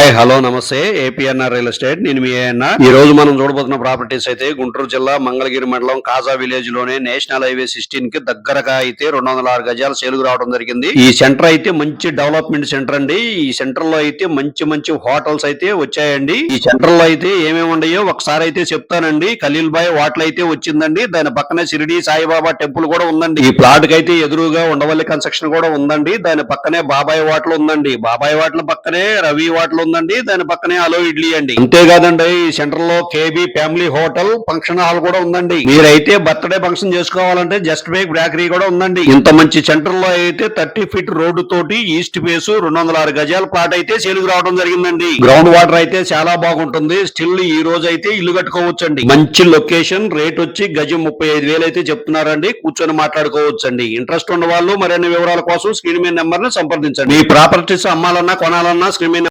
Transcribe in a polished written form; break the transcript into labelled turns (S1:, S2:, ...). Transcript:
S1: Hi hello నమస్తే ఏపీఎన్ఆర్ real estate నేను మీ ఏఎన్ఆర్. ఈ రోజు మనం చూడబోతున్న ప్రాపర్టీస్ అయితే గుంటూరు జిల్లా మంగళగిరి మండలం కాజా విలేజ్ లోనే నేషనల్ హైవే 16 కి దగ్గరగా అయితే 206 గజాల సేలుగు రావడం జరిగింది. ఈ సెంటర్ అయితే మంచి డెవలప్మెంట్ సెంటర్ అండి. ఈ సెంటర్ లో అయితే మంచి మంచి హోటల్స్ అయితే వచ్చాయండి. ఈ సెంటర్ లో అయితే ఏమేమి ఉన్నాయో ఒకసారి అయితే చెప్తానండి. ఖలీల్ బాయ్ హోటల్ అయితే వచ్చిందండి. దాని పక్కనే షిరిడి సాయిబాబా టెంపుల్ కూడా ఉందండి. ఈ ప్లాట్ కి అయితే ఎదురుగా ఉండవల్లి కన్స్ట్రక్షన్ కూడా ఉందండి. దాని పక్కనే బాబాయ్ హోటల్ ఉందండి. బాబాయ్ హోటల్ పక్కనే రవి హోటల్ ఉందండి. దాని పక్కనే అలో ఇడ్లీ అండి. అంతేకాదండి ఈ సెంటర్ లో KB family hotel function hall కూడా ఉందండి. మీరైతే బర్త్డే ఫంక్షన్ చేసుకోవాలంటే జస్ట్ బేక్ బేకరీ కూడా ఉందండి. ఇంత మంచి సెంటర్ లో అయితే 30 ఫీట్ రోడ్డు తోటి ఈస్ట్ ఫేస్ 206 గజాల ప్లాట్ అయితే సేలుగు రావడం జరిగిందండి. గ్రౌండ్ వాటర్ అయితే చాలా బాగుంటుంది. స్టిల్ ఈ రోజు అయితే ఇల్లు కట్టుకోవచ్చండి. మంచి లొకేషన్. రేట్ వచ్చి గజం 35,000 అయితే చెప్తున్నారండి. కూర్చొని మాట్లాడుకోవచ్చండి. ఇంట్రెస్ట్ ఉన్న వాళ్ళు మరిన్ని వివరాల కోసం స్క్రీన్ మీద నెంబర్ ని సంప్రదించండి. మీ ప్రాపర్టీస్ అమ్మాలన్నా కొనాలన్నా స్క్రీన్ మీద